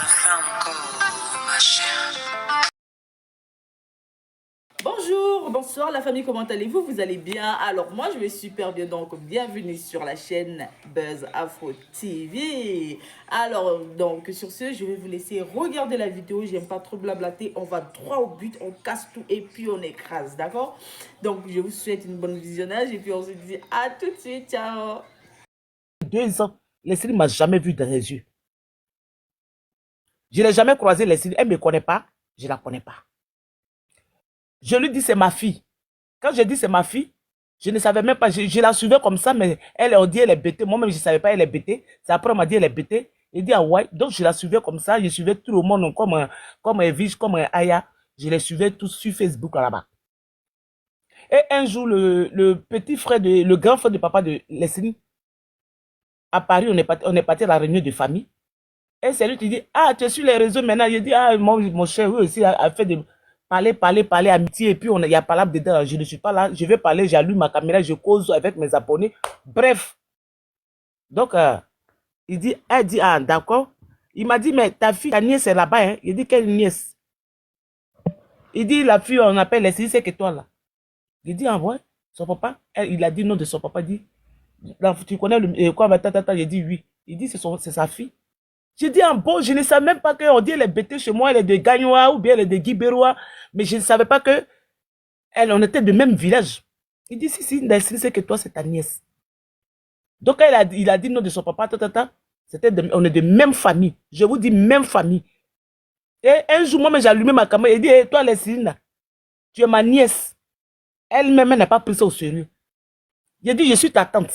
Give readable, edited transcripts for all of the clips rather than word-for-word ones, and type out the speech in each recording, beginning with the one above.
fait encore, ma chère. Bonjour, bonsoir la famille, comment allez-vous? Vous allez bien? Alors moi je vais super bien, donc bienvenue sur la chaîne Buzz Afro TV. Alors donc sur ce, je vais vous laisser regarder la vidéo, j'aime pas trop blablater, on va droit au but, on casse tout et puis on écrase, d'accord? Donc je vous souhaite une bonne visionnage et puis on se dit à tout de suite, ciao! 2 ans, Leslie ne m'a jamais vu dans les yeux. Je n'ai jamais croisé Leslie, elle ne me connaît pas, je ne la connais pas. Je lui dis c'est ma fille. Quand je dis c'est ma fille, je ne savais même pas, je la suivais comme ça, mais elle, on dit elle est bêtée. Moi-même, je ne savais pas elle est bêtée. C'est après, on m'a dit elle est bêtée. Il dit ah ouais, donc je la suivais comme ça, je suivais tout le monde comme un Vige, comme un Aya. Je les suivais tous sur Facebook là-bas. Et un jour, le petit frère, le grand frère de papa de Leslie, à Paris, on est parti à la réunion de famille. Et c'est lui qui dit, ah, tu es sur les réseaux maintenant. Je dis, ah, mon cher, oui aussi, a fait de parler, amitié. Et puis, il y a palabre dedans. Je ne suis pas là. Je vais parler, j'allume ma caméra, je cause avec mes abonnés. Bref. Donc, il dit, ah, d'accord. Il m'a dit, mais ta fille, ta nièce est là-bas. Hein? Il dit, quelle nièce? Il dit, la fille, on appelle les c'est que toi, là. Il dit, ah, ouais, son papa. Il a dit non de son papa. Il dit, tu connais quoi, il dit, oui. Il dit, c'est sa fille. J'ai dit, en bon, je ne savais même pas qu'on dit elle est bêtée chez moi, elle est de Gagnoa ou bien elle est de Guibéroa, mais je ne savais pas que on était du même village. Il dit, si, c'est que toi, c'est ta nièce. Donc, il a dit non de son papa, on est de même famille. Je vous dis, même famille. Et un jour, moi, j'ai allumé ma caméra, il dit, hey, toi, Leslie, tu es ma nièce. Elle-même n'a pas pris ça au sérieux. J'ai dit, je suis ta tante.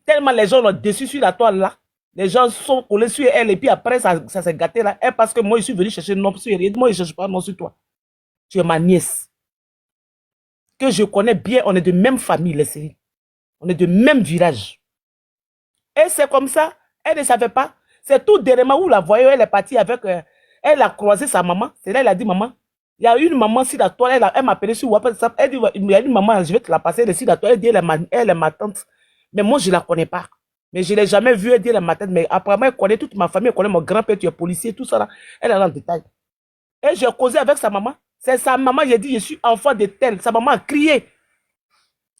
Tellement les gens l'ont déçu sur la toile là. Les gens sont collés sur elle et puis après ça s'est gâté là. Et parce que moi je suis venu chercher non sur elle. Moi je ne cherche pas non sur toi. Tu es ma nièce. Que je connais bien, on est de même famille les séries. On est de même village. Et c'est comme ça, elle ne savait pas. C'est tout dernièrement où la voyait, elle est partie avec, elle a croisé sa maman. C'est là elle a dit, maman, il y a une maman sur la toile, elle m'a appelé sur WhatsApp. Elle dit, il y a une maman, je vais te la passer, elle est sur la toile. Elle dit, elle est ma tante. Mais moi je ne la connais pas. Mais je ne l'ai jamais vue, elle dit, elle est ma tante. Mais apparemment, elle connaît toute ma famille, elle connaît mon grand-père, tu es policier, tout ça là. Elle est dans le détail. Et j'ai causé avec sa maman. C'est sa maman, j'ai dit, je suis enfant de tel. Sa maman a crié.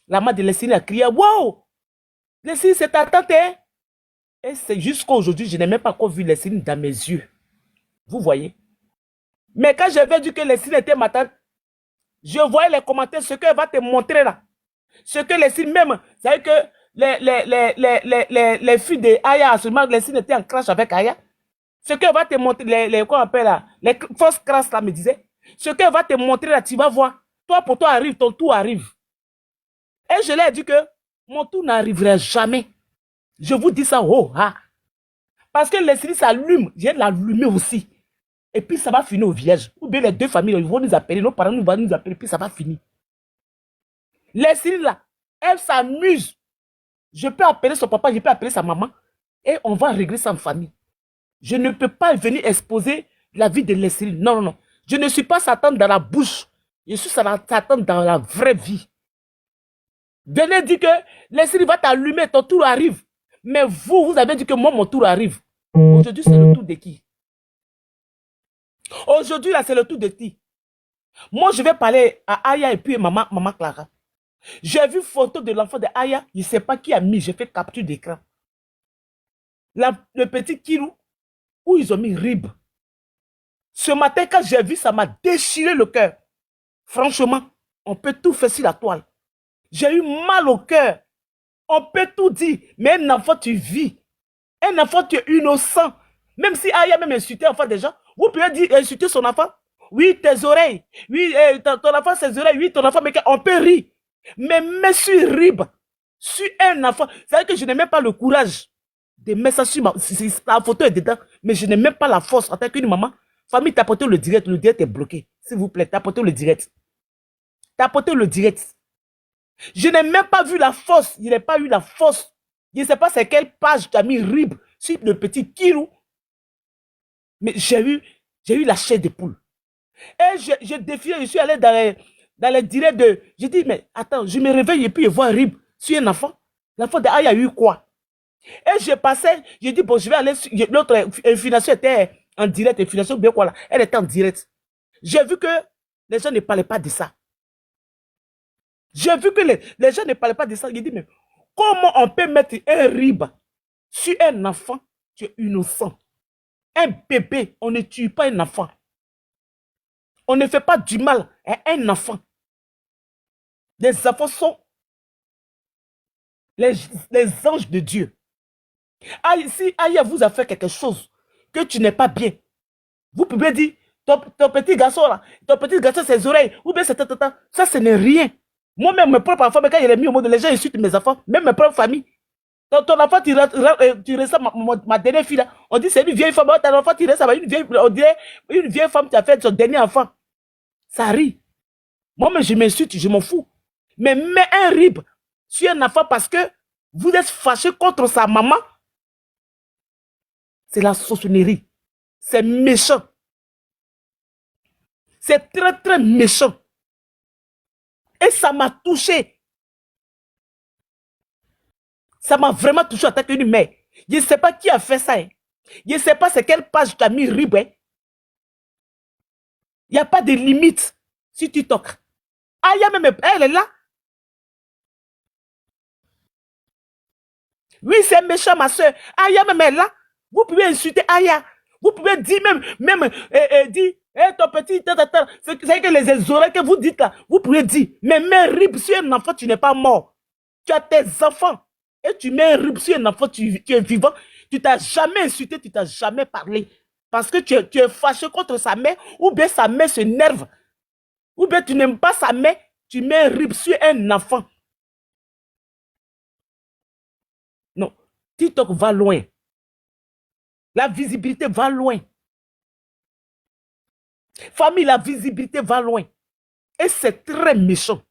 La maman de Leslie a crié, wow! Leslie, c'est ta tante, hein? Et c'est jusqu'à aujourd'hui, je n'ai même pas encore vu Leslie dans mes yeux. Vous voyez? Mais quand j'avais dit que Leslie était ma tante, je voyais les commentaires, ce qu'elle va te montrer là. Ce que Leslie même, vous savez que les filles de Aya, seulement Leslie était en clash avec Aya. Ce qu'elle va te montrer, quoi on appelle là, les fausses crasses là me disaient, ce qu'elle va te montrer là, tu vas voir. Toi, pour toi arrive, ton tour arrive. Et je leur ai dit que mon tour n'arriverait jamais. Je vous dis ça, oh, ah. Parce que Leslie s'allume, je vais l'allumer aussi. Et puis ça va finir au village. Ou bien les deux familles, ils vont nous appeler, nos parents vont nous appeler, puis ça va finir. Leslie là, elle s'amuse. Je peux appeler son papa, je peux appeler sa maman. Et on va régler ça en famille. Je ne peux pas venir exposer la vie de Leslie. Non, non, non. Je ne suis pas Satan dans la bouche. Je suis Satan dans la vraie vie. Venez dire que Leslie va t'allumer, ton tour arrive. Mais vous avez dit que moi, mon tour arrive. Aujourd'hui, c'est le tour de qui? Aujourd'hui, là, c'est le tour de qui? Moi, je vais parler à Aya et puis maman Clara. J'ai vu photo de l'enfant de Aya. Je ne sais pas qui a mis. J'ai fait capture d'écran. Le petit Kirou, où ils ont mis Rib. Ce matin, quand j'ai vu, ça m'a déchiré le cœur. Franchement, on peut tout faire sur la toile. J'ai eu mal au cœur. On peut tout dire. Mais un enfant, tu vis. Un enfant, tu es innocent. Même si Aya même insulté l'enfant déjà, vous pouvez dire insulter son enfant. Oui, tes oreilles. Oui, ton enfant, ses oreilles. Oui, ton enfant, mais on peut rire. Mais sur Rib, sur un enfant, c'est-à-dire que je n'ai même pas le courage de mettre ça sur la photo est dedans, mais je n'ai même pas la force en tant qu'une maman. Famille, tapotez le direct est bloqué. S'il vous plaît, tapotez le direct. Tapotez le direct. Je n'ai même pas vu la force, je n'ai pas eu la force. Je ne sais pas c'est quelle page tu as mis Rib sur le petit Kirou. Mais j'ai eu la chair de poule. Et je défiais, je suis allé dans les directs de... J'ai dit, mais attends, je me réveille et puis je vois Rib sur un enfant. L'enfant de Aya a eu quoi? Et je passais, j'ai dit, bon, je vais aller sur l'autre information était en direct, information bien quoi là. Elle était en direct. J'ai vu que les gens ne parlaient pas de ça. J'ai vu que les gens ne parlaient pas de ça. J'ai dit, mais comment on peut mettre un rib sur un enfant qui est innocent? Un bébé, on ne tue pas un enfant. On ne fait pas du mal à un enfant. Les enfants sont les anges de Dieu. Si Aya vous a fait quelque chose que tu n'es pas bien, vous pouvez dire, ton petit garçon là, ses oreilles, ou bien c'est ça, ce n'est rien. Moi-même, mes propres enfants, quand il est mis au monde, les gens insultent mes enfants, même mes propres familles. Ton enfant, tu restes ma dernière fille là, on dit c'est une vieille femme, ton enfant, tu restes une vieille, on dirait une vieille femme qui a fait son dernier enfant. Ça rit. Moi-même, je m'insulte, je m'en fous. Mais mets un rib sur un enfant parce que vous êtes fâché contre sa maman, c'est la sorcellerie. C'est méchant. C'est très, très méchant. Et ça m'a touché. Ça m'a vraiment touché en tant qu'une mère. Je ne sais pas qui a fait ça. Hein. Je ne sais pas c'est quelle page tu as mis rib. Hein. Il n'y a pas de limite si tu toques. Aya même, elle est là. Oui, c'est méchant, ma soeur. Aya même est là. Vous pouvez insulter Aya. Vous pouvez dire même dire, ton petit, c'est que les oreilles que vous dites là, vous pouvez dire, mais mets un rib sur un enfant, tu n'es pas mort. Tu as tes enfants. Et tu mets un rib sur un enfant, tu es vivant. Tu t'as jamais insulté, tu t'as jamais parlé. Parce que tu es fâché contre sa mère, ou bien sa mère se nerve. Ou bien tu n'aimes pas sa mère, tu mets un rib sur un enfant. Non, TikTok va loin. La visibilité va loin. Famille, la visibilité va loin. Et c'est très méchant.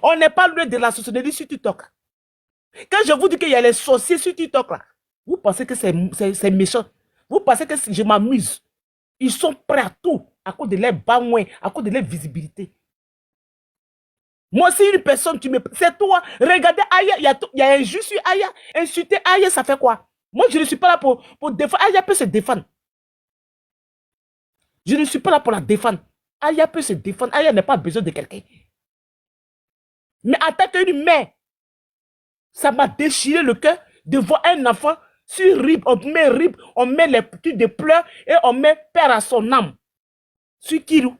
On n'est pas loin de la sorcellerie sur TikTok. Quand je vous dis qu'il y a les sorciers sur TikTok, là, vous pensez que c'est méchant. Vous pensez que je m'amuse. Ils sont prêts à tout à cause de leur bas moins, à cause de leur visibilité. Moi, si une personne, c'est toi. Regardez Aya, il y a un jus sur Aya. Insulter Aya, ça fait quoi? Moi, je ne suis pas là pour défendre. Aya peut se défendre. Je ne suis pas là pour la défendre. Aya peut se défendre. Aya n'a pas besoin de quelqu'un. Mais en tant qu'une mère, ça m'a déchiré le cœur de voir un enfant sur rib. On met les petits de pleurs et on met père à son âme. Sur Kirou.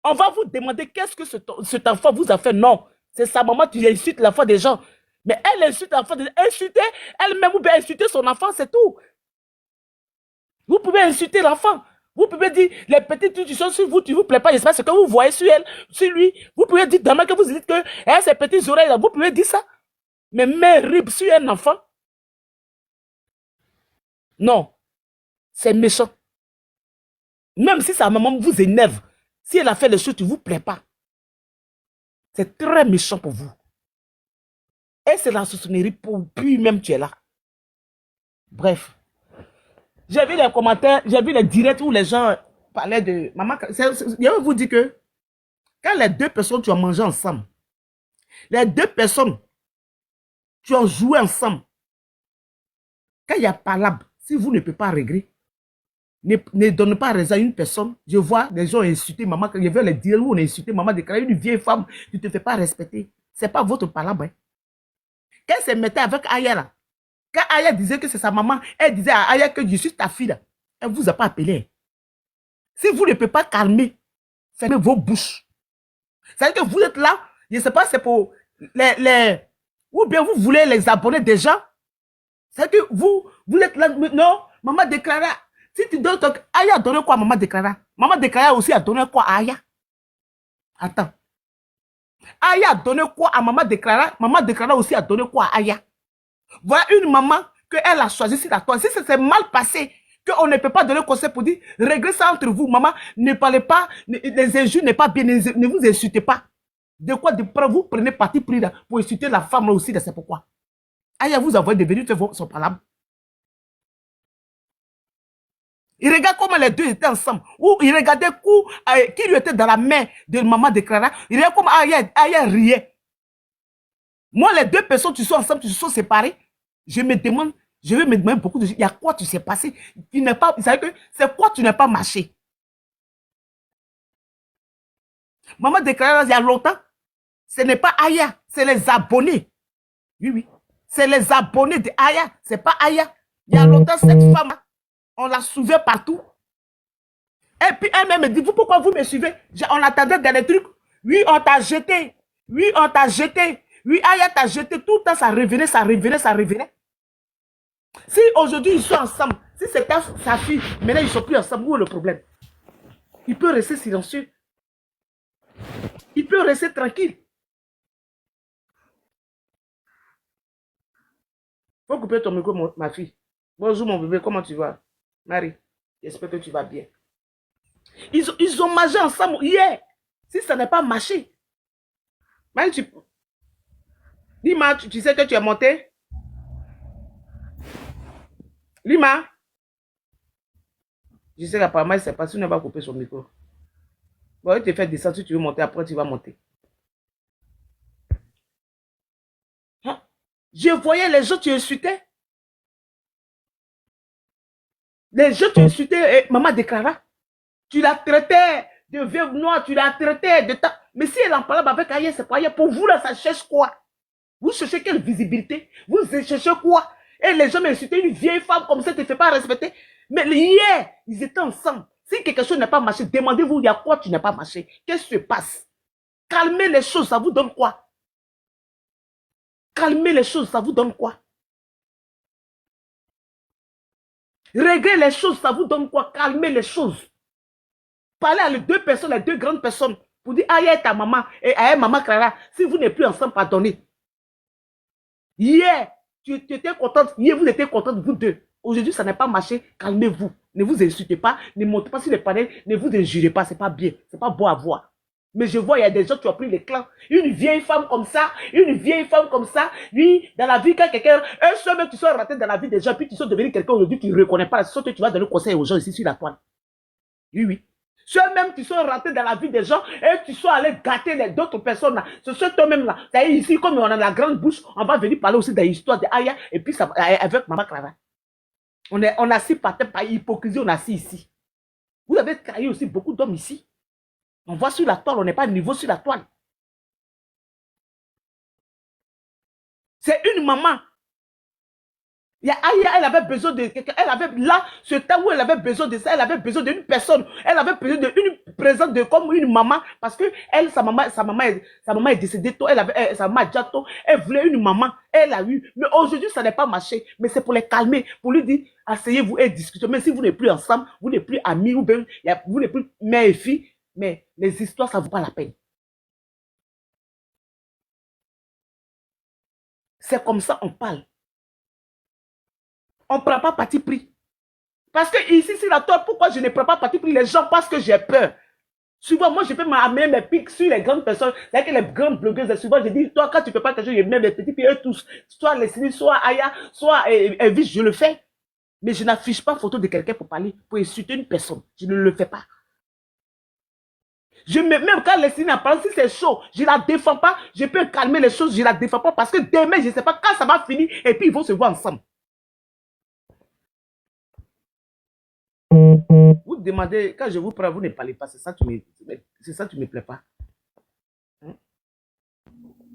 On va vous demander qu'est-ce que cet enfant vous a fait. Non, c'est sa maman qui insulte l'enfant des gens. Mais elle insulte l'enfant des gens. Insulter elle-même ou bien insulter son enfant, c'est tout. Vous pouvez insulter l'enfant. Vous pouvez dire, les petites trucs qui sont sur vous, tu ne vous plaît pas, j'espère ce que vous voyez sur elle, sur lui. Vous pouvez dire, demain que vous dites que ces petites oreilles là, vous pouvez dire ça. Mais rib sur un enfant. Non, c'est méchant. Même si sa maman vous énerve, si elle a fait les choses qui ne vous plaît pas, c'est très méchant pour vous. Et c'est la sorcellerie pour puis même tu es là. Bref. J'ai vu les commentaires, j'ai vu les directs où les gens parlaient de maman. Je vous dis que quand les deux personnes tu as mangé ensemble, les deux personnes tu as joué ensemble, quand il y a palabre, si vous ne pouvez pas régler, ne donne pas raison à une personne. Je vois des gens insulter maman, je veux les dire où on a insulté maman, déclarer une vieille femme, tu ne te fais pas respecter. Ce n'est pas votre palabre. Hein. Quand elle se mettait avec Aya là, quand Aya disait que c'est sa maman, elle disait à Aya que je suis ta fille là, elle ne vous a pas appelé. Si vous ne pouvez pas calmer, fermez vos bouches. C'est-à-dire que vous êtes là, je ne sais pas, c'est pour ou bien vous voulez les abonnés des gens. C'est-à-dire que vous êtes là, non, maman déclara. Si tu donnes ton... Aya a donné quoi à maman déclara? Maman déclara aussi a donné quoi à Aya? Attends. Aya a donné quoi à maman déclara? Maman déclara aussi a donné quoi à Aya? Voilà une maman qu'elle a choisi sur la toile. Si c'est mal passé, qu'on ne peut pas donner conseil pour dire, réglez ça entre vous, maman, ne parlez pas, les injures n'est pas bien, ne vous insultez pas. De quoi vous prenez parti pris pour insulter la femme là aussi, c'est pourquoi. Aya vous envoie devenu son palabre. Il regarde comment les deux étaient ensemble. Ou il regardait qui lui était dans la main de maman de Clara. Il regarde comment Aya riait. Moi, les deux personnes, tu sont ensemble, tu sont séparés. Je vais me demander beaucoup de choses. Il y a quoi tu s'est passé? Tu n'es pas, vous savez que c'est quoi tu n'as pas marché? Maman déclaré il y a longtemps, ce n'est pas Aya, c'est les abonnés. Oui, oui. C'est les abonnés de Aya, c'est pas Aya. Il y a longtemps, cette femme, on la suivait partout. Et puis elle-même me dit, vous, pourquoi vous me suivez? On attendait dans les trucs. Oui, on t'a jeté. Oui, on t'a jeté. Oui, Aya t'a jeté. Tout le temps, ça revenait, ça revenait, ça revenait. Si aujourd'hui, ils sont ensemble, si c'est sa fille, maintenant, ils ne sont plus ensemble, où est le problème? Il peut rester silencieux. Il peut rester tranquille. Faut couper ton micro, ma fille. Bonjour, mon bébé, comment tu vas? Marie, j'espère que tu vas bien. Ils ont mangé ensemble hier. Si ça n'a pas marché. Marie, Lima, tu sais que tu es monté? Lima? Je sais qu'apparemment, il ne sait pas si tu ne vas pas couper son micro. Bon, il te fait descendre, si tu veux monter, après tu vas monter. Hein? Je voyais les gens, tu insultais. Les gens, tu insultais, et maman déclara. Tu la traitais de veuve noire, tu la traitais de ta... Mais si elle en parlait avec Aïe, c'est pas Aïe. Pour vous, là, ça cherche quoi? Vous cherchez quelle visibilité? Vous cherchez quoi? Et les gens m'insultaient, une vieille femme comme ça, ne te fait pas respecter. Mais hier, ils étaient ensemble. Si quelque chose n'a pas marché, demandez-vous, il y a quoi tu n'as pas marché? Qu'est-ce qui se passe? Calmez les choses, ça vous donne quoi? Calmez les choses, ça vous donne quoi? Régler les choses, ça vous donne quoi? Calmez les choses. Parlez à les deux personnes, les deux grandes personnes, pour dire, Aïe est ta maman, et Aïe maman Clara, si vous n'êtes plus ensemble, pardonnez. Hier, tu étais contente, hier vous étiez contente, vous deux. Aujourd'hui, ça n'a pas marché, calmez-vous. Ne vous insultez pas, ne montez pas sur les panels, ne vous injurez pas, c'est pas bien, c'est pas beau à voir. Mais je vois, il y a des gens qui ont pris les clans. Une vieille femme comme ça, oui, dans la vie, quand quelqu'un, un seul même, tu sois raté dans la vie des gens, puis tu sois devenu quelqu'un aujourd'hui, tu ne reconnais pas, c'est que tu vas donner conseil aux gens ici sur la toile. Oui, oui. Ceux-mêmes qui sont rentrés dans la vie des gens et qui sont allés gâter d'autres personnes là. C'est ceux-mêmes là. C'est ici, comme on a la grande bouche, on va venir parler aussi de l'histoire de Aya et puis ça, avec Maman Clara. On a si par hypocrisie, on a si ici. Vous avez trahi aussi beaucoup d'hommes ici. On voit sur la toile, on n'est pas à niveau sur la toile. C'est une maman. Il y a Aya, elle avait besoin de quelqu'un. Elle avait là, ce temps où elle avait besoin de ça, elle avait besoin d'une personne. Elle avait besoin d'une présence de comme une maman. Parce que elle, sa maman est décédée tôt. Sa maman a déjà tôt. Elle voulait une maman. Elle a eu. Mais aujourd'hui, ça n'est pas marché. Mais c'est pour les calmer. Pour lui dire, asseyez-vous et discutez. Mais si vous n'êtes plus ensemble, vous n'êtes plus amis, ou bien, vous n'êtes plus mère et fille. Mais les histoires, ça ne vaut pas la peine. C'est comme ça on parle. On ne prend pas parti pris. Parce que ici, c'est la toile, pourquoi je ne prends pas parti pris les gens parce que j'ai peur. Souvent, moi, je peux m'amener mes pics sur les grandes personnes. C'est-à-dire que les grandes blogueuses, souvent, je dis, toi, quand tu ne fais pas quelque chose, je mets mes petits pieds, eux tous, soit Leslie, soit Aya, soit Elvis, je le fais. Mais je n'affiche pas photo de quelqu'un pour parler, pour insulter une personne. Je ne le fais pas. Même quand Leslie en parle, si c'est chaud, je ne la défends pas. Je peux calmer les choses, je ne la défends pas parce que demain, je ne sais pas quand ça va finir et puis ils vont se voir ensemble. Vous demandez, quand je vous prends, vous ne parlez pas, c'est ça qui me plaît pas.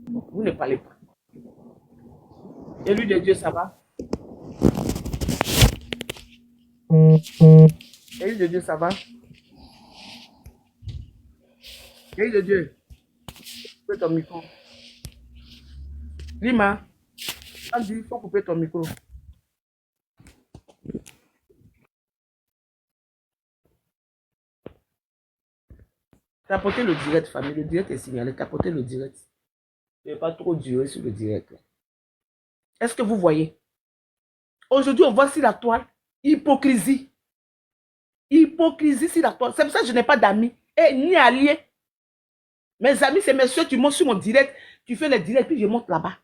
Vous ne parlez pas. Élu de Dieu, ça va? Élu de Dieu, ça va? Élu de Dieu, coupe ton micro. Lima, on dit, il faut couper ton micro. Tapotez le direct, famille. Le direct est signalé. Tapotez le direct. Je ne vais pas trop durer sur le direct. Est-ce que vous voyez? Aujourd'hui, on voit sur la toile hypocrisie. Hypocrisie sur la toile. C'est pour ça que je n'ai pas d'amis et ni alliés. Mes amis, c'est mes soeurs qui montent sur mon direct. Tu fais le direct, puis je monte là-bas.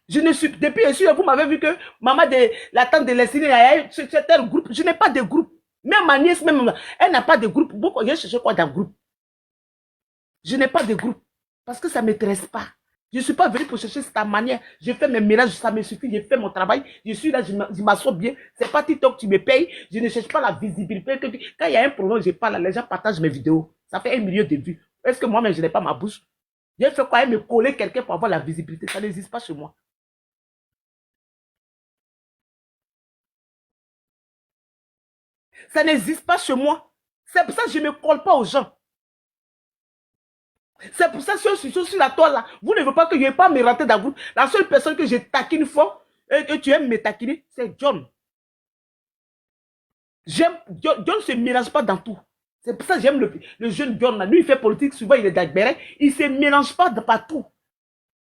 Je ne suis... Depuis ici, vous m'avez vu que maman de la tante de Leslie, c'est un groupe. Je n'ai pas de groupe. Même ma nièce, même, elle n'a pas de groupe. Je cherche quoi dans le groupe? Je n'ai pas de groupe. Parce que ça ne m'intéresse pas. Je ne suis pas venu pour chercher ta manière. Je fais mes ménages, ça me suffit. Je fais mon travail. Je suis là, je m'assois bien. C'est pas TikTok, tu me payes. Je ne cherche pas la visibilité. Quand il y a un problème, je parle, les gens partagent mes vidéos. Ça fait 1 million de vues. Est-ce que moi-même, je n'ai pas ma bouche? J'ai fait quoi? Me coller quelqu'un pour avoir la visibilité. Ça n'existe pas chez moi. Ça n'existe pas chez moi. C'est pour ça que je ne me colle pas aux gens. C'est pour ça que je suis sur la toile là. Vous ne voulez pas que je n'ai pas me rater dans vous. La seule personne que je taquine fort et que tu aimes me taquiner, c'est John. John ne se mélange pas dans tout. C'est pour ça que j'aime le jeune John là. Lui, il fait politique, souvent il est d'Agberet. Il ne se mélange pas de partout.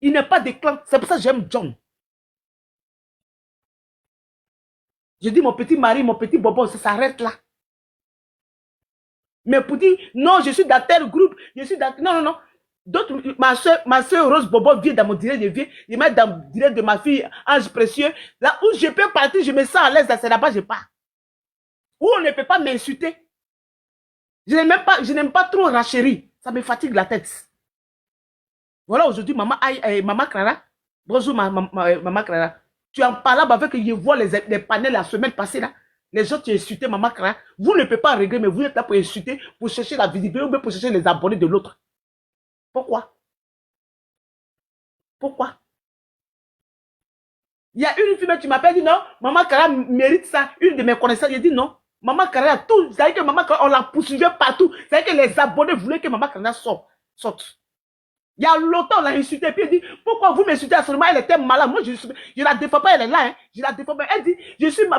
Il n'est pas de clan. C'est pour ça que j'aime John. Je dis mon petit mari, mon petit bobo, ça s'arrête là. Mais pour dire, non, je suis dans tel groupe, je suis dans... Non, non, non. Ma soeur Rose Bobo vient dans mon direct de vie, je mets dans le direct de ma fille Ange Précieux. Là où je peux partir, je me sens à l'aise, c'est là-bas, je pars. Où on ne peut pas m'insulter. Je n'aime pas trop la chérie. Ça me fatigue la tête. Voilà, aujourd'hui, maman Clara. Bonjour, maman Clara. Tu en parles avec, je vois les panels la semaine passée là. Les gens qui insulté maman Clara. Vous ne pouvez pas régler, mais vous êtes là pour insulter, pour chercher la visibilité ou pour chercher les abonnés de l'autre. Pourquoi? Pourquoi? Il y a une fille qui m'appelle, dit non, maman Clara mérite ça. Une de mes connaissances, elle dit non. Maman Clara, tout, c'est que maman Clara, on la poursuivait partout. C'est que les abonnés voulaient que maman Clara sorte. Il y a longtemps, on l'a insulté. Puis elle dit, pourquoi vous m'insultez à ce moment? Elle était malade. Moi, je la défends pas, elle est là. Hein. Je la défends pas. Elle dit,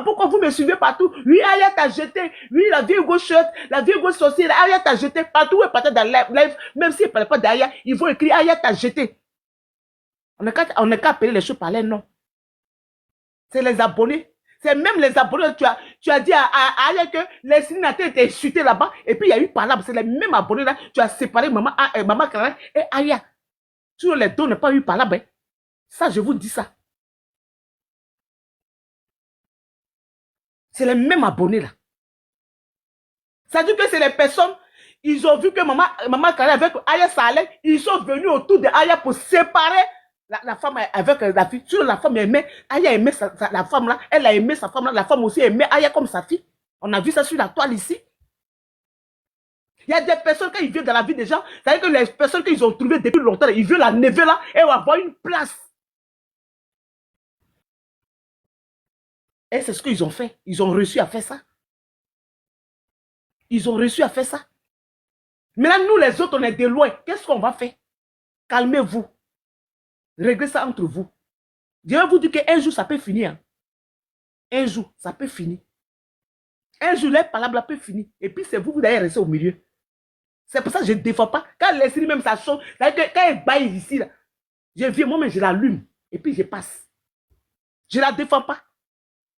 pourquoi vous me suivez partout? Oui, Aya t'a jeté. Oui, la vieille gauchette, la vieille gauche sorcière, Aya t'a jeté partout. Elle partait dans live. Même si elle ne parlait pas d'Aya, ils vont écrire Aya t'a jeté. On n'a qu'à appeler les choses par les noms. C'est les abonnés. C'est même les abonnés. Tu as dit à Aya que les signataires étaient insultés là-bas. Et puis il y a eu par là. C'est les mêmes abonnés là. Tu as séparé maman Clara et Aya. Sur les deux, on n'a pas eu par là. Ben. Ça, je vous dis ça. C'est les mêmes abonnés là. Ça dit que c'est les personnes. Ils ont vu que maman Clara avec Aya Saleh. Ils sont venus autour de Aya pour séparer la femme avec la fille. Sur la femme aimait, Aya aimait la femme là, elle a aimé sa femme là, la femme aussi aimait Aya comme sa fille. On a vu ça sur la toile ici. Il y a des personnes, quand ils viennent dans la vie des gens, c'est-à-dire que les personnes qu'ils ont trouvées depuis longtemps, ils veulent la lever là et avoir une place. Et c'est ce qu'ils ont fait. Ils ont réussi à faire ça. Ils ont réussi à faire ça. Maintenant, nous les autres, on est de loin. Qu'est-ce qu'on va faire? Calmez-vous. Réglez ça entre vous. Je vais vous dire qu'un jour, ça peut finir. Un jour, ça peut finir. Un jour, les palabres peuvent finir. Et puis, c'est vous, vous allez rester au milieu. C'est pour ça que je ne défends pas. Quand les séries même ça chauffe, quand elle baille ici, là, je viens moi-même, je l'allume. Et puis, je passe. Je ne la défends pas.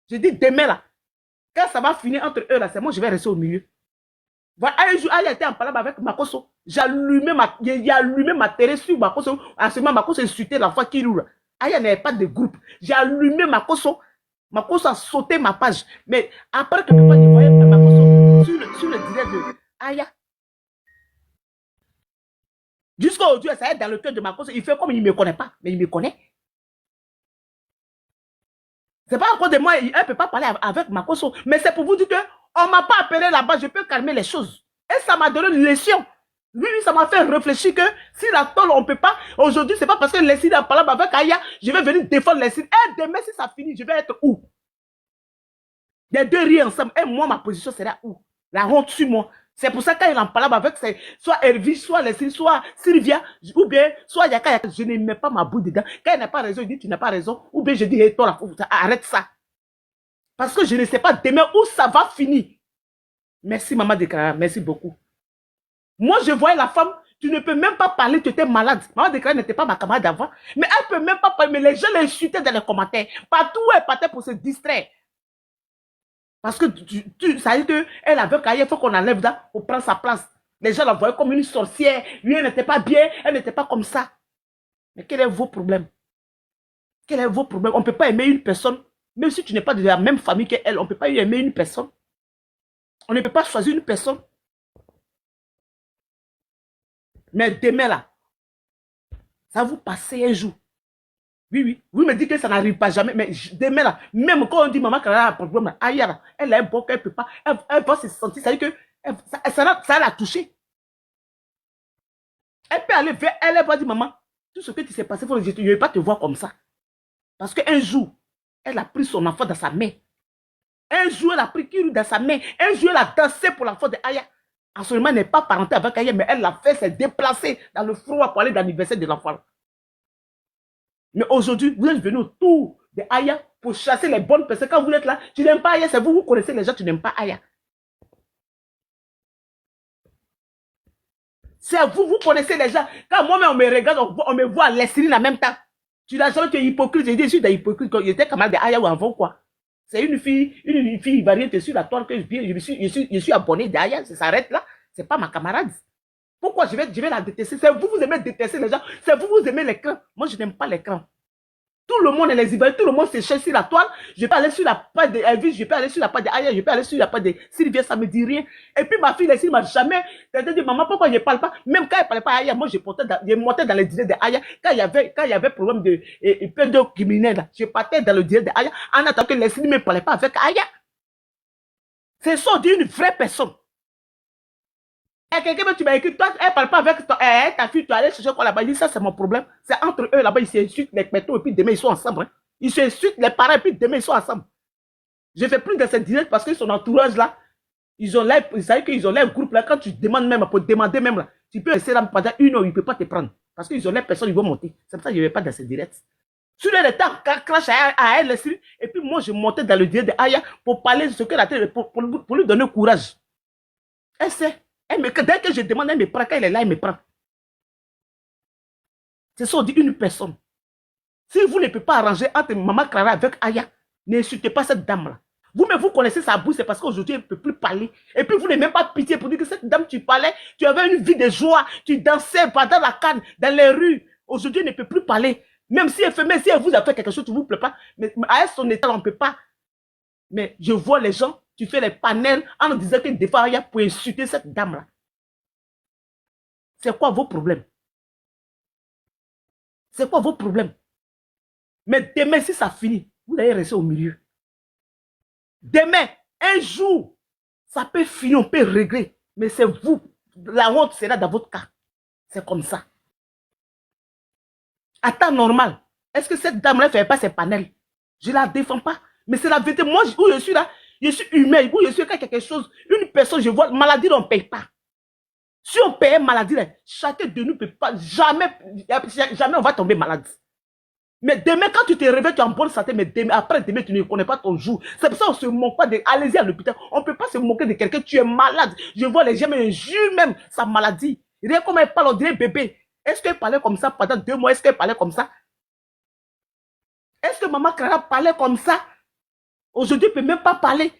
Je dis demain, là, quand ça va finir entre eux, là, c'est moi, je vais rester au milieu. Voilà, un jour, elle était en palabre avec Makoso. J'ai allumé ma télé sur Makoso. À ce moment, Makoso insultait la fois qu'il roule. Aya n'avait pas de groupe. J'ai allumé Makoso. Makoso a sauté ma page. Mais après que je voyais Makoso sur le direct de Aya. Jusqu'à aujourd'hui, ça est dans le cœur de Makoso. Il fait comme il ne me connaît pas. Mais il me connaît. C'est pas encore de moi. Elle ne peut pas parler avec Makoso. Mais c'est pour vous dire que on ne m'a pas appelé là-bas, je peux calmer les choses. Et ça m'a donné une leçon. Lui, ça m'a fait réfléchir que si la tôle, on ne peut pas. Aujourd'hui, ce n'est pas parce que les signes en parlant avec Aya, je vais venir défendre les signes. Et demain, si ça finit, je vais être où? Les deux rient ensemble. Et moi, ma position sera où? La honte sur moi. C'est pour ça qu'il en parle avec soit Elvis, soit Leslie, soit Sylvia, ou bien soit Yaka. Je ne mets pas ma boue dedans. Quand elle n'a pas raison, il dit tu n'as pas raison. Ou bien je dis, hey, toi, arrête ça. Parce que je ne sais pas demain où ça va finir. Merci, maman Dekara. Merci beaucoup. Moi, je voyais la femme, tu ne peux même pas parler, tu étais malade. Maman Dekara n'était pas ma camarade d'avant. Mais elle ne peut même pas parler. Mais les gens l'insultaient dans les commentaires. Partout où elle partait pour se distraire. Parce que ça veut dire qu'elle avait qu'à il faut qu'on enlève là pour prendre sa place. Les gens la voyaient comme une sorcière. Lui, elle n'était pas bien. Elle n'était pas comme ça. Mais quel est vos problèmes? Quel est vos problèmes? On ne peut pas aimer une personne. Même si tu n'es pas de la même famille qu'elle, on ne peut pas aimer une personne. On ne peut pas choisir une personne. Mais demain là, Ça va vous passer un jour. Oui, oui. Vous me dites que ça n'arrive pas jamais. Mais demain, là, même quand on dit maman qu'elle a un problème, ailleurs, elle a un bon qu'elle ne peut pas. Elle va se sentir. Ça veut dire que ça l'a touché. Elle peut aller vers elle, elle va dire maman, tout ce que tu s'est passé, je ne vais pas te voir comme ça. Parce qu'un jour, elle a pris son enfant dans sa main. Un jour, elle a pris Kirou dans sa main. Un jour, elle a dansé pour l'enfant de Aya. En ce moment, elle n'est pas parentée avec Aya, mais elle l'a fait se déplacer dans le froid pour aller dans l'anniversaire de l'enfant. Mais aujourd'hui, vous êtes venus autour de Aya pour chasser les bonnes personnes. Quand vous êtes là, tu n'aimes pas Aya, c'est vous, vous connaissez les gens, tu n'aimes pas Aya. C'est vous, vous connaissez les gens. Quand moi-même, on me regarde, on me voit Leslie en même temps. Tu l'as jamais, tu es hypocrite. J'ai dit, je suis des hypocrites. Il était camarade de Aya ou avant quoi. C'est une fille ivoirienne sur la toile que je suis abonné d'Aya. Ça s'arrête là. C'est pas ma camarade. Pourquoi je vais la détester? C'est vous, vous aimez détester les gens. C'est vous, vous aimez les crans. Moi, je n'aime pas les crans. Tout le monde est les Ivoiriens, tout le monde se cherche sur la toile. Je peux aller sur la page de Elvis, je peux aller sur la page de Aya, je peux aller sur la page de Sylvia, ça ne me dit rien. Et puis ma fille, elle ne m'a jamais dit, maman, pourquoi je ne parle pas? Même quand elle ne parlait pas à Aya, moi, je montais dans les dîners de Aya. Quand il y avait problème de pédocriminel, je partais dans le dîner de Aya en attendant que Leslie ne me parlait pas avec Aya. C'est ça, d'une vraie personne. Et quelqu'un, tu m'as écrit, toi, elle ne parle pas avec ta fille, tu allais chercher quoi là-bas. Il dit, ça, c'est mon problème. C'est entre eux là-bas, ils s'insultent les pétos et puis demain, ils sont ensemble. Hein. Ils s'insultent les parents et puis demain, ils sont ensemble. Je ne fais plus de cette direct parce que son entourage là, ils savent qu'ils ont leur groupe là. Quand tu demandes même, pour demander même là, tu peux rester là pendant 1 heure, ils ne peuvent pas te prendre. Parce qu'ils ont leur personne, ils vont monter. C'est pour ça que je ne vais pas dans cette direct. Sur le temps, crash à elle, et puis moi, je montais dans le direct de Aya pour parler de ce qu'elle a fait, pour lui donner courage. Elle sait. Dès que je demande, elle me prend. Quand elle est là, elle me prend. C'est ça, on dit une personne. Si vous ne pouvez pas arranger entre Maman Clara avec Aya, n'insultez pas cette dame-là. Vous-même, vous connaissez sa bouche, c'est parce qu'aujourd'hui, elle ne peut plus parler. Et puis, vous n'avez même pas pitié pour dire que cette dame, tu parlais, tu avais une vie de joie, tu dansais pendant la canne, dans les rues. Aujourd'hui, elle ne peut plus parler. Même si elle vous a fait quelque chose, tu ne vous plaît pas. Mais à son état, on ne peut pas. Mais je vois les gens, tu fais les panels en disant que des fois, il y a pour insulter cette dame-là. C'est quoi vos problèmes? C'est quoi vos problèmes? Mais demain, si ça finit, vous allez rester au milieu. Demain, un jour, ça peut finir, on peut régler. Mais c'est vous. La honte sera dans votre cas. C'est comme ça. À temps normal, est-ce que cette dame-là ne fait pas ses panels? Je ne la défends pas. Mais c'est la vérité. Moi, où je suis là, je suis humain. Où je suis quelque chose, une personne, je vois, maladie, on ne paye pas. Si on paye maladie, chacun de nous ne peut pas, jamais on va tomber malade. Mais demain, quand tu te réveilles, tu es en bonne santé, mais après demain, tu ne connais pas ton jour. C'est pour ça qu'on ne se moque pas de... Allez-y à l'hôpital. On ne peut pas se moquer de quelqu'un, tu es malade. Je vois les gens, mais je jure même sa maladie. Rien comme elle parle, on dirait bébé. Est-ce qu'elle parlait comme ça pendant 2 mois? Est-ce qu'elle parlait comme ça? Est-ce que Maman Clara parlait comme ça? Aujourd'hui, elle ne peut même pas parler.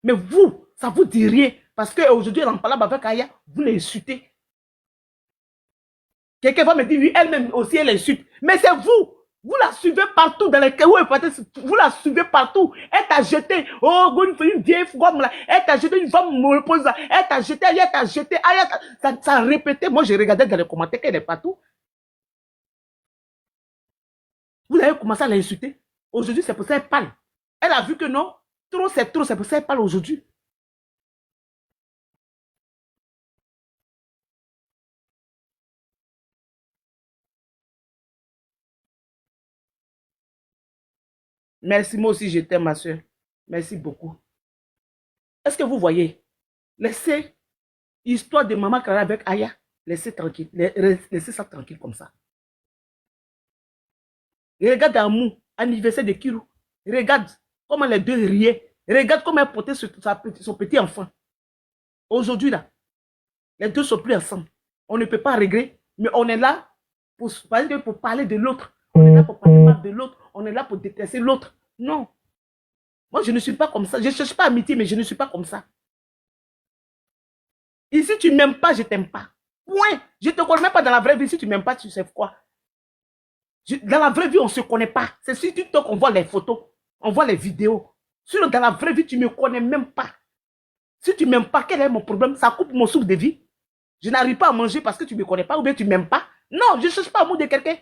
Mais vous, ça ne vous dit rien. Parce qu'aujourd'hui, elle en parle avec Aya, vous l'insultez. Quelqu'un va me dire, oui, elle-même aussi, elle insulte. Mais c'est vous. Vous la suivez partout dans les cas où vous la suivez partout. Elle t'a jeté. Oh, une vieille femme là. Elle t'a jeté, une femme me repose là. Elle t'a jeté, elle t'a jeté. Ça a répété. Moi, j'ai regardé dans les commentaires qu'elle est partout. Vous avez commencé à l'insulter. Aujourd'hui, c'est pour ça qu'elle parle. Elle a vu que non. Trop, c'est pour ça qu'elle parle aujourd'hui. Merci, moi aussi, je t'aime, ma soeur. Merci beaucoup. Est-ce que vous voyez? Laissez l'histoire de Maman Clara avec Aya. Laissez tranquille. Laissez ça tranquille comme ça. Regarde Amou, anniversaire de Kirou. Regarde comment les deux riaient. Regarde comment elle portait son petit enfant. Aujourd'hui, là, les deux ne sont plus ensemble. On ne peut pas régler, mais on est là pour parler de l'autre. On est là pour parler de l'autre. On est là pour détester l'autre. Non. Moi, je ne suis pas comme ça. Je ne cherche pas amitié, mais je ne suis pas comme ça. Ici, tu ne m'aimes pas, je ne t'aime pas. Point. Je ne te connais même pas dans la vraie vie. Si tu ne m'aimes pas, tu sais quoi? Dans la vraie vie, on ne se connaît pas. C'est sur TikTok qu'on voit les photos, on voit les vidéos. Sinon, dans la vraie vie, tu ne me connais même pas. Si tu ne m'aimes pas, quel est mon problème? Ça coupe mon souffle de vie. Je n'arrive pas à manger parce que tu ne me connais pas ou bien tu ne m'aimes pas. Non, je ne cherche pas l'amour de quelqu'un.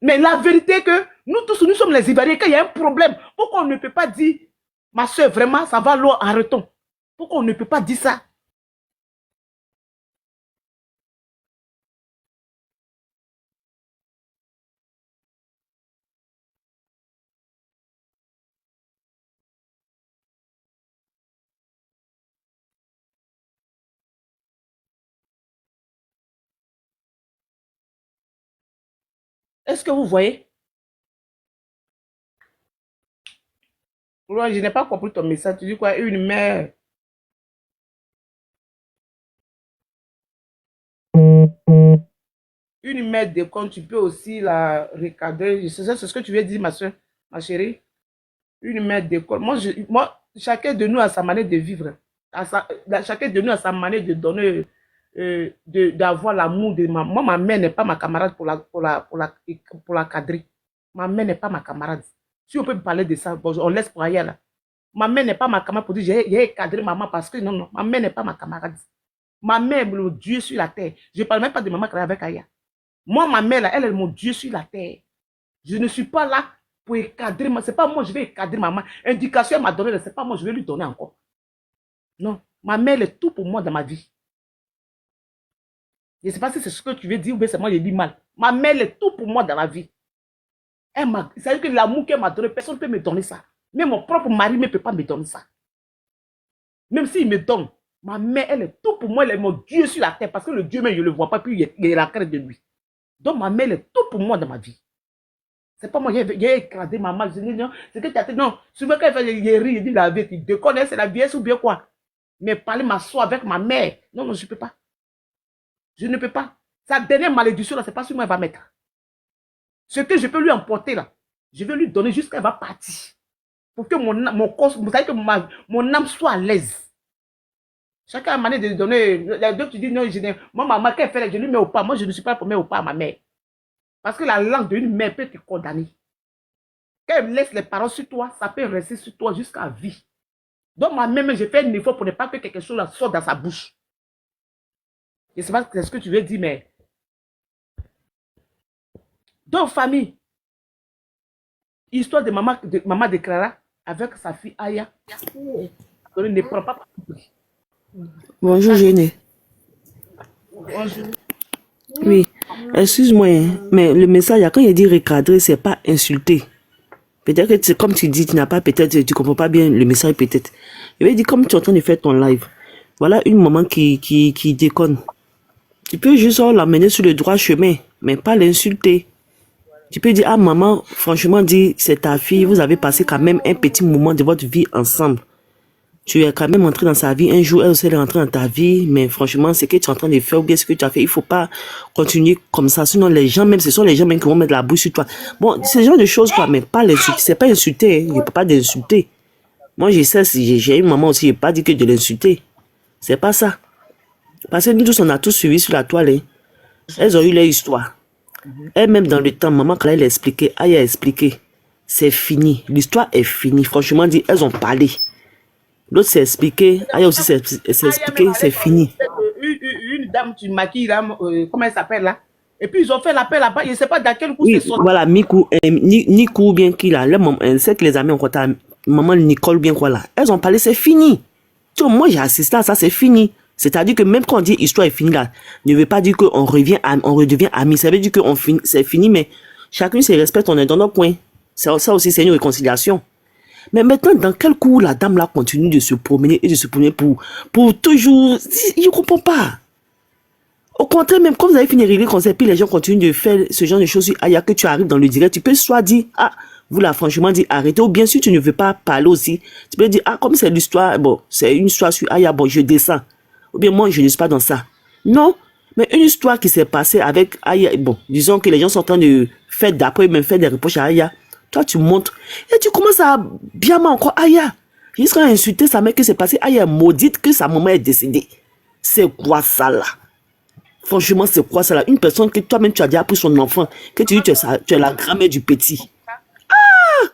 Mais la vérité est que nous tous, nous sommes les Ivoiriens. Quand il y a un problème, pourquoi on ne peut pas dire, ma soeur, vraiment, ça va loin, arrêtons. Pourquoi on ne peut pas dire ça? Est-ce que vous voyez? Je n'ai pas compris ton message. Tu dis quoi? Une mère. Une mère de compte, tu peux aussi la recadrer. C'est ce que tu veux dire, ma soeur, ma chérie. Une mère d'école. Moi, chacun de nous a sa manière de vivre. Chacun de nous a sa manière de donner, d'avoir l'amour de Moi, ma mère n'est pas ma camarade pour la cadrer. Ma mère n'est pas ma camarade. Si on peut me parler de ça, bon, on laisse pour ailleurs là. Ma mère n'est pas ma camarade pour dire j'ai cadré maman parce que non, ma mère n'est pas ma camarade. Ma mère, le Dieu sur la terre. Je ne parle même pas de maman qui est avec Aya. Moi, ma mère, là, elle est mon Dieu sur la terre. Je ne suis pas là pour encadrer. Ce n'est pas moi, je vais encadrer maman. Indication, elle m'a donné, ce n'est pas moi, je vais lui donner encore. Non, ma mère, elle est tout pour moi dans ma vie. Je ne sais pas si c'est ce que tu veux dire ou bien c'est moi qui dis mal. Ma mère, elle est tout pour moi dans la vie. C'est-à-dire que l'amour qu'elle m'a donné, personne ne peut me donner ça. Même mon propre mari ne peut pas me donner ça. Même s'il me donne, ma mère, elle est tout pour moi, elle est mon Dieu sur la terre. Parce que le Dieu même, je ne le vois pas, puis il y a la crainte de lui. Donc ma mère, elle est tout pour moi dans ma vie. C'est pas moi, j'ai écrasé maman. Je dis non, c'est que tu as dit non. Souvent quand elle fait les rires, il dit la vérité. De connaître, c'est la vieillesse ou bien quoi. Mais parler m'asseoir avec ma mère. Non, non, je ne peux pas. Je ne peux pas. Sa dernière malédiction, là, c'est pas sur moi elle va mettre. Ce que je peux lui emporter, là, je vais lui donner jusqu'à elle va partir. Pour que mon corps, vous savez que mon âme soit à l'aise. Chacun a manière de donner. Donc tu dis non, moi, maman, quand elle fait, je lui mets au pas. Moi, je ne suis pas là pour mettre au pas à ma mère. Parce que la langue d'une mère peut te condamner. Quand elle laisse les paroles sur toi, ça peut rester sur toi jusqu'à vie. Donc moi-même, j'ai fait un effort pour ne pas que quelque chose sorte dans sa bouche. Je ne sais pas ce que tu veux dire, mais... Donc, famille, histoire de maman de Clara avec sa fille Aya. Ne prends pas. Bonjour, Géné. Bonjour. Oui, excuse-moi, hein, mais le message, quand il dit recadrer, c'est pas insulter. Peut-être que comme tu dis, tu n'as pas, peut-être, tu comprends pas bien le message, peut-être. Je vais dire, comme tu es en train de faire ton live, voilà une maman qui déconne. Tu peux juste l'amener sur le droit chemin, mais pas l'insulter. Tu peux dire, ah maman, franchement, dis, c'est ta fille, vous avez passé quand même un petit moment de votre vie ensemble. Tu es quand même entré dans sa vie. Un jour, elle aussi est rentrée dans ta vie. Mais franchement, ce que tu es en train de faire ou bien ce que tu as fait, il ne faut pas continuer comme ça. Sinon, les gens, même, ce sont les gens même qui vont mettre la bouche sur toi. Bon, ce genre de choses, quoi, mais pas l'insulter. C'est pas insulter. Hein. Il ne peut pas d'insulter. Moi, j'ai une maman aussi, je n'ai pas dit que de l'insulter. C'est pas ça. Parce que nous tous, on a tous suivi sur la toile. Hein. Elles ont eu leur histoire. Elle-même, dans le temps, maman, quand elle a expliqué, elle a expliqué. C'est fini. L'histoire est finie. Franchement, dit, elles ont parlé. L'autre s'est expliqué, Aya aussi s'est expliqué, c'est fini. Une dame, tu maquilles là, comment elle s'appelle là? Et puis ils ont fait l'appel là-bas, je ne sais pas dans quel coup oui, c'est sorti. Voilà, Nico bien qui là, c'est que les amis ont contact, maman Nicole bien quoi là. Elles ont parlé, c'est fini. Tu vois, moi j'ai assisté à ça, c'est fini. C'est-à-dire que même quand on dit histoire est finie là, ne veut pas dire qu'on redevient amis. Ça veut dire que c'est fini, mais chacun se respecte, on est dans notre coin. Ça aussi, c'est une réconciliation. Mais maintenant, dans quel coup la dame là continue de se promener et de se promener pour toujours... Je ne comprends pas. Au contraire, même quand vous avez fini de régler le conseil, puis les gens continuent de faire ce genre de choses, il y a que tu arrives dans le direct, tu peux soit dire, ah, vous là, franchement, dire arrêtez, ou bien sûr, tu ne veux pas parler aussi, tu peux dire, ah, comme c'est l'histoire, bon, c'est une histoire sur Aya, bon, je descends. Ou bien moi, je ne suis pas dans ça. Non, mais une histoire qui s'est passée avec Aya, bon, disons que les gens sont en train de faire d'après, même faire des reproches à Aya. Toi, tu montres et tu commences à bien encore Aya. Il sera insulté sa mère que c'est passé. Aya est maudite que sa maman est décédée. C'est quoi ça là? Franchement, c'est quoi ça là? Une personne que toi-même tu as déjà pris son enfant, que tu dis tu es la grand-mère du petit. Ah!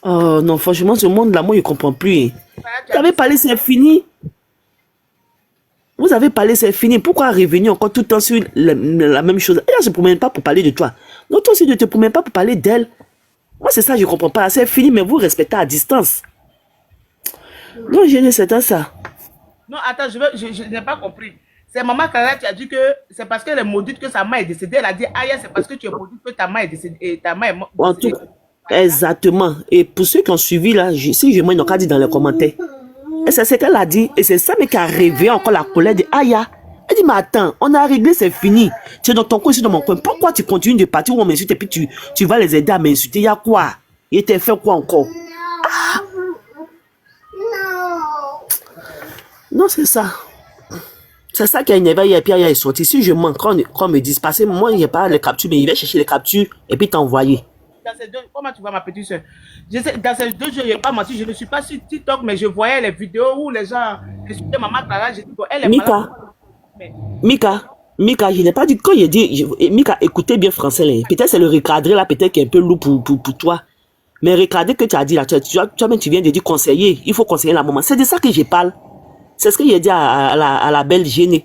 Oh non, franchement, ce monde là, moi je ne comprends plus. Tu avais parlé, c'est fini. Vous avez parlé, c'est fini. Pourquoi revenir encore tout le temps sur la même chose? Elle ne se promène pas pour parler de toi. Donc toi aussi, ne te promènes pas pour parler d'elle. Moi, c'est ça, je ne comprends pas. C'est fini, mais vous respectez à distance. Non, je ne sais pas ça. Non, attends, je n'ai pas compris. C'est maman Clara qui a dit que c'est parce qu'elle est maudite que sa mère est décédée. Elle a dit, aïe, c'est parce que tu es maudite que ta mère est décédée. Et ta mère est En tout cas, exactement. Et pour ceux qui ont suivi, là, si je m'en ai dit dans les commentaires, et c'est ce qu'elle a dit. Et c'est ça mais qui a réveillé encore la colère de Aya. Elle dit, mais attends, on a réglé, c'est fini. Tu es dans ton coin, je suis dans mon coin. Pourquoi tu continues de partir où on m'insulte et puis tu vas les aider à m'insulter? Il y a quoi? Il t'a fait quoi encore? Ah. Non, c'est ça. C'est ça qui a énervé hier, puis Aya est sorti. Si je mens, quand on me dit, parce que moi, il n'y a pas les captures, mais il va chercher les captures et puis t'envoyer. Comment tu vois ma petite soeur? Dans ces 2 jours, je n'ai pas menti, je ne suis pas sur TikTok, mais je voyais les vidéos où les gens insultaient maman Clara. J'ai dit, elle est malade. Mika, je n'ai pas dit, quand il dit, Mika, écoutez bien français, peut-être c'est le recadré là, peut-être qui est un peu lourd pour toi. Mais recadré que tu as dit là, toi-même tu viens de dire conseiller, il faut conseiller la maman. C'est de ça que je parle. C'est ce que j'ai dit à la belle gênée.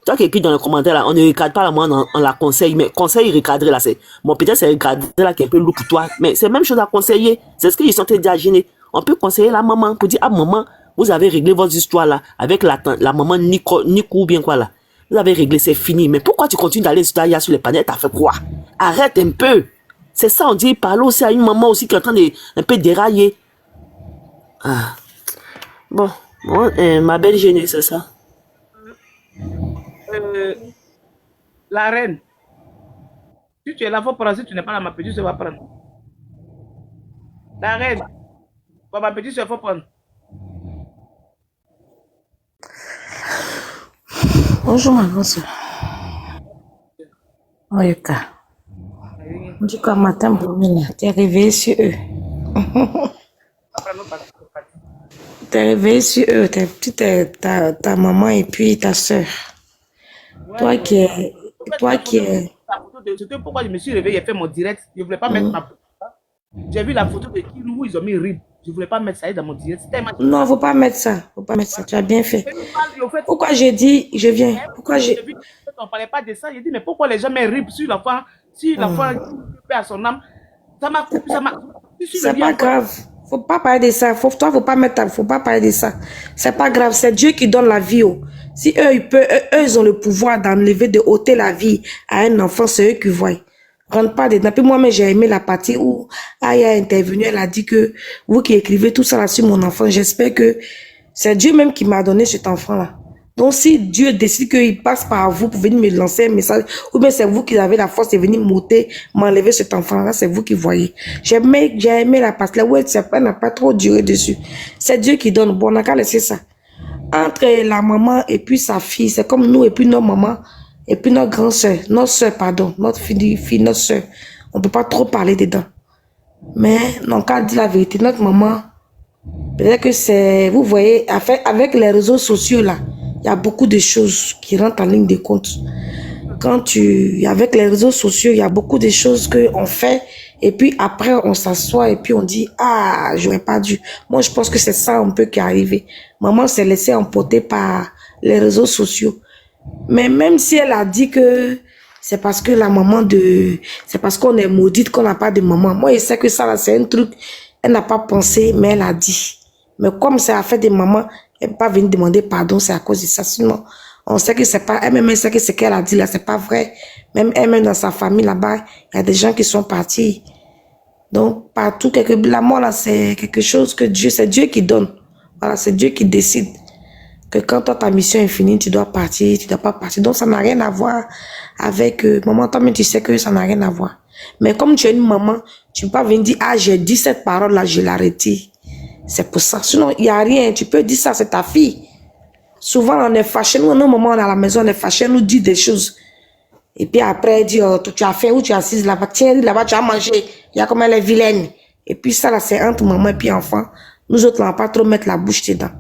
Toi qui écris dans les commentaires là, on ne recadre pas la maman, on la conseille, mais conseil recadré là, c'est, bon, peut-être c'est recadré là qui est un peu lourd pour toi, mais c'est la même chose à conseiller. C'est ce qu'ils sont en train de dire à gêner. On peut conseiller la maman pour dire, ah maman, vous avez réglé votre histoire là, avec la maman Nico ou bien quoi là. Vous avez réglé, c'est fini. Mais pourquoi tu continues d'aller sur les panels? T'as fait quoi? Arrête un peu. C'est ça, on dit, parle aussi à une maman aussi qui est en train de un peu dérailler. Ah. Bon, ma belle gênée, c'est ça. La reine. Si tu es là, il faut prendre. Si tu n'es pas là, ma petite soeur va prendre. La reine. Bon, ma petite soeur, il faut prendre. Bonjour ma grande soeur. Oyeka. On dit qu'un matin, tu es réveillé sur eux. Tu es réveillé sur eux, ta maman et puis ta soeur. Toi qui es... Pourquoi je me suis réveillé et fait mon direct? Je ne voulais pas mettre ma photo. J'ai vu la photo de Kilou où ils ont mis RIB. Je ne voulais pas mettre ça dans mon direct. Non, il ne faut pas mettre ça. Faut pas mettre ça. Tu as bien fait. Pourquoi j'ai dit, je viens? Pourquoi j'ai... On ne parlait pas de ça. J'ai dit, mais pourquoi les gens mettent RIB sur l'enfant? Si l'enfant fait à son âme, ça m'a coupé. C'est pas grave. Faut pas parler de ça. Faut pas parler de ça. C'est pas grave. C'est Dieu qui donne la vie. Si eux, ils ont le pouvoir d'enlever, de ôter la vie à un enfant, c'est eux qui voient. Rentre pas dedans. Puis moi-même, j'ai aimé la partie où Aya est intervenue. Elle a dit que vous qui écrivez tout ça là sur mon enfant, j'espère que c'est Dieu même qui m'a donné cet enfant-là. Donc, si Dieu décide qu'il passe par vous pour venir me lancer un message, ou bien c'est vous qui avez la force de venir m'enlever cet enfant-là, c'est vous qui voyez. J'ai aimé la partie là où elle n'a pas trop duré dessus. C'est Dieu qui donne. Bon, on n'a qu'à laisser ça. Entre la maman et puis sa fille, c'est comme nous et puis nos mamans, et puis notre grande soeur, notre fille, notre soeur. On ne peut pas trop parler dedans. Mais, non, quand on dit la vérité, notre maman, peut-être que c'est, vous voyez, avec les réseaux sociaux là, il y a beaucoup de choses qui rentrent en ligne de compte. Avec les réseaux sociaux, il y a beaucoup de choses qu'on fait, et puis après, on s'assoit, et puis on dit, ah, j'aurais pas dû. Moi, je pense que c'est ça un peu qui est arrivé. Maman s'est laissée emporter par les réseaux sociaux. Mais même si elle a dit que c'est parce que c'est parce qu'on est maudite qu'on n'a pas de maman. Moi, je sais que ça, c'est un truc, elle n'a pas pensé, mais elle a dit. Mais comme c'est affaire de maman, elle n'est pas venue demander pardon, c'est à cause de ça. Sinon, on sait que c'est pas, elle-même sait que ce qu'elle a dit là, c'est pas vrai. Même elle-même dans sa famille là-bas, il y a des gens qui sont partis. Donc, partout, la mort là, c'est quelque chose que c'est Dieu qui donne. Voilà, c'est Dieu qui décide que quand toi, ta mission est finie, tu dois partir, tu dois pas partir. Donc, ça n'a rien à voir avec maman. Toi-même, tu sais que ça n'a rien à voir. Mais comme tu es une maman, tu ne peux pas venir dire, ah, j'ai dit cette parole-là, je l'ai retire. C'est pour ça. Sinon, il n'y a rien. Tu peux dire ça, c'est ta fille. Souvent, on est fâché. Nous, nos mamans, on est à la maison, on est fâché, nous dit des choses. Et puis après, elle dit, oh, tu as faim ou tu es assise là-bas. Tiens, là-bas, tu as mangé. Il y a comme elle est vilaine. Et puis ça, là, c'est entre maman et puis enfant. Nous autres, on ne va pas trop mettre la bouche dedans.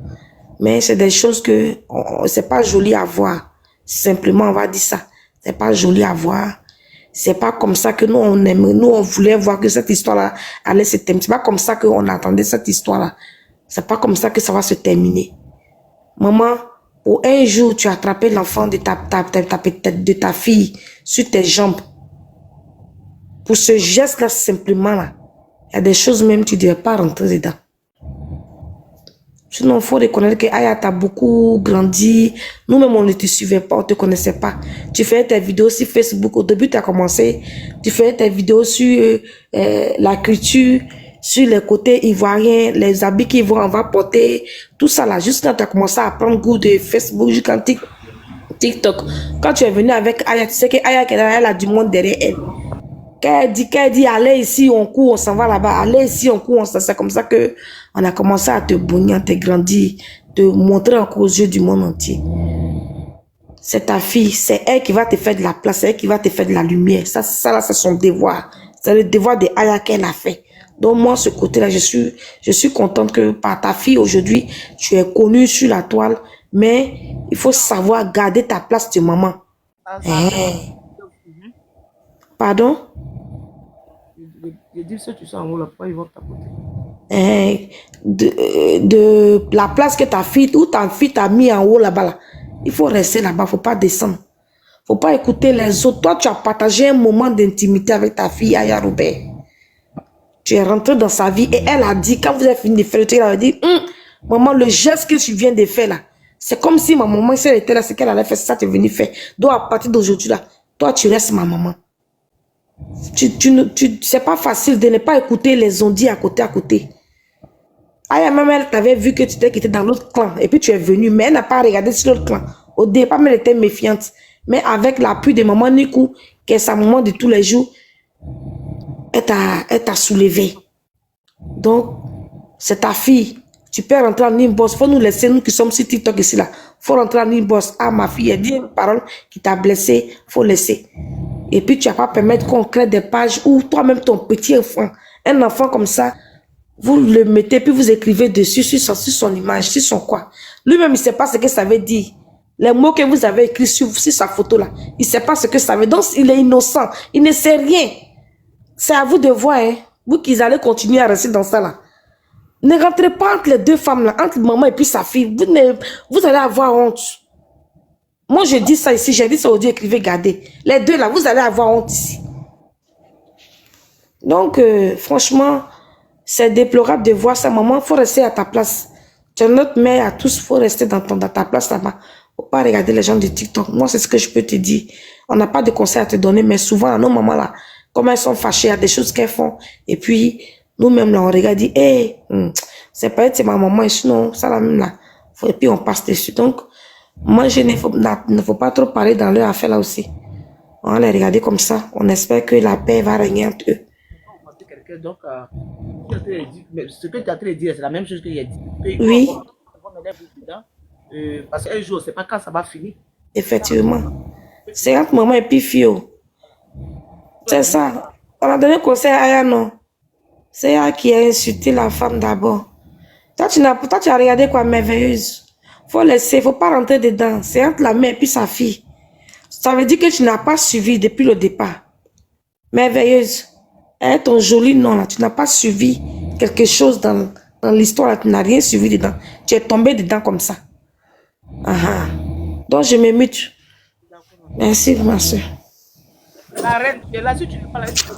Mais c'est des choses que c'est pas joli à voir. Simplement, on va dire ça. C'est pas joli à voir. C'est pas comme ça que nous, on aime. Nous, on voulait voir que cette histoire-là allait se terminer. C'est pas comme ça qu'on attendait cette histoire-là. C'est pas comme ça que ça va se terminer. Maman, Pour un jour, tu as attrapé l'enfant de ta fille sur tes jambes. Pour ce geste-là, simplement, là, il y a des choses même, tu ne devais pas rentrer dedans. Sinon, il faut reconnaître que Aya t'a beaucoup grandi. Nous-mêmes, on ne te suivait pas, on ne te connaissait pas. Tu faisais tes vidéos sur Facebook. Au début, tu as commencé. Tu faisais tes vidéos sur la culture, sur les côtés ivoiriens, les habits qu'on va porter. Tout ça là, juste quand tu as commencé à prendre goût de Facebook, jusqu'en TikTok. Quand tu es venu avec Aya, tu sais que Aya, elle a du monde derrière elle. Qu'elle dit, allez ici, on court, on s'en va là-bas. Allez ici, on court, on s'en va. C'est comme ça que on a commencé à te bonir, à te grandir, te montrer encore aux yeux du monde entier. C'est ta fille, c'est elle qui va te faire de la place, c'est elle qui va te faire de la lumière. Ça là, c'est son devoir. C'est le devoir de Aya qu'elle a fait. Donc moi, ce côté-là, je suis contente que par ta fille aujourd'hui, tu es connue sur la toile, mais il faut savoir garder ta place de maman. Pardon? Je dis si tu sens en haut là, pourquoi ils vont tapoter? De la place que ta fille t'a mis en haut là-bas, là, il faut rester là-bas, il ne faut pas descendre. Il ne faut pas écouter les autres. Toi, tu as partagé un moment d'intimité avec ta fille, Aya Robert. Tu es rentré dans sa vie et elle a dit, quand vous avez fini de faire le truc, elle a dit, maman, le geste que tu viens de faire là, c'est comme si ma maman, si elle était là, c'est qu'elle allait faire ça, tu es venu faire. Donc, à partir d'aujourd'hui là, toi, tu restes ma maman. C'est pas facile de ne pas écouter les ondits à côté. Aya, même elle t'avait vu que tu étais dans l'autre clan et puis tu es venu, mais elle n'a pas regardé sur l'autre clan. Au départ, elle était méfiante. Mais avec l'appui de maman Nikou, qui est sa maman de tous les jours, elle t'a soulevé. Donc, c'est ta fille. Tu peux rentrer en inbox. Il faut nous laisser, nous qui sommes sur TikTok ici là. Il faut rentrer en inbox. Ah, ma fille, elle dit une parole qui t'a blessé. Il faut laisser. Et puis, tu vas pas permettre qu'on crée des pages où toi-même, ton petit enfant, un enfant comme ça, vous le mettez, puis vous écrivez dessus, sur son image, sur son quoi. Lui-même, il ne sait pas ce que ça veut dire. Les mots que vous avez écrits sur sa photo là, il ne sait pas ce que ça veut dire. Donc, il est innocent. Il ne sait rien. C'est à vous de voir, hein. Vous qui allez continuer à rester dans ça là. Ne rentrez pas entre les deux femmes là, entre maman et puis sa fille. Vous allez avoir honte. Moi, je dis ça ici, j'ai dit ça au Dieu, écrivez, gardez. Les deux là, vous allez avoir honte ici. Donc, franchement, c'est déplorable de voir ça. Maman, il faut rester à ta place. Tu es notre mère à tous, il faut rester dans ta place là-bas. Il ne faut pas regarder les gens de TikTok. Moi, c'est ce que je peux te dire. On n'a pas de conseils à te donner, mais souvent, nos mamans là, comme elles sont fâchées, il y a des choses qu'elles font. Et puis, nous-mêmes là, on regarde, dit, hey, c'est pas être ma maman, et sinon, ça là même là. Et puis, on passe dessus. Donc, moi, il ne faut pas trop parler dans leur affaire là aussi. On va les regarder comme ça. On espère que la paix va régner entre eux. Donc, ce que tu as dit, c'est la même chose qu'il a dit. Oui. Parce qu'un jour, c'est pas quand ça va finir. Effectivement. C'est entre maman et puis fille. C'est ça. On a donné conseil à Aya, non. C'est elle qui a insulté la femme d'abord. Toi, tu as regardé quoi, merveilleuse. Faut laisser, faut pas rentrer dedans. C'est entre la mère et puis sa fille. Ça veut dire que tu n'as pas suivi depuis le départ. Merveilleuse. Ton joli nom là, tu n'as pas suivi quelque chose dans l'histoire là, tu n'as rien suivi dedans. Tu es tombé dedans comme ça. Donc je me mute. Merci ma soeur. La reine, tu es là, si tu n'es pas là, tu peux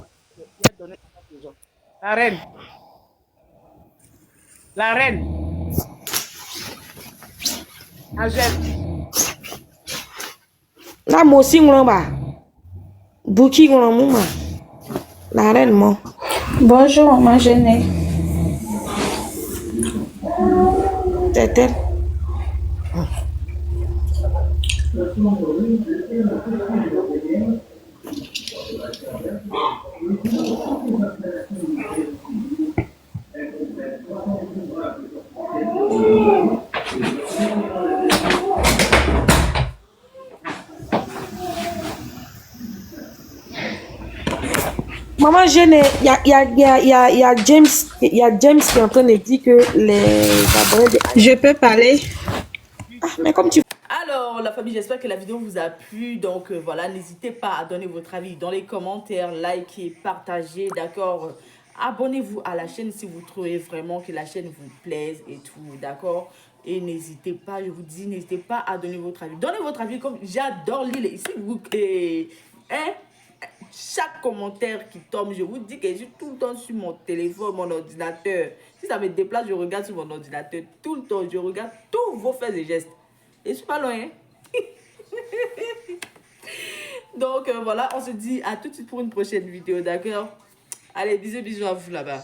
donner aux gens. La reine. La reine. Angèle. Là, moi aussi, on va. Bouki, on va. La reine, moi. Bonjour, maman Gênée. C'est elle. Maman Gênée, il y a James qui est en train de dire que les abonnés de... Je peux parler? Ah, mais comme tu... Alors, la famille, j'espère que la vidéo vous a plu. Donc, voilà, n'hésitez pas à donner votre avis dans les commentaires, likez, partagez, d'accord? Abonnez-vous à la chaîne si vous trouvez vraiment que la chaîne vous plaise et tout, d'accord? Et n'hésitez pas, je vous dis, n'hésitez pas à donner votre avis. Donnez votre avis comme j'adore lire. Ici, vous, hein, chaque commentaire qui tombe, je vous dis que je suis tout le temps sur mon téléphone, mon ordinateur. Si ça me déplace, je regarde sur mon ordinateur. Tout le temps, je regarde tous vos faits et gestes. Et je suis pas loin, hein. Donc voilà, on se dit à tout de suite pour une prochaine vidéo, d'accord? Allez, bisous, bisous à vous là-bas.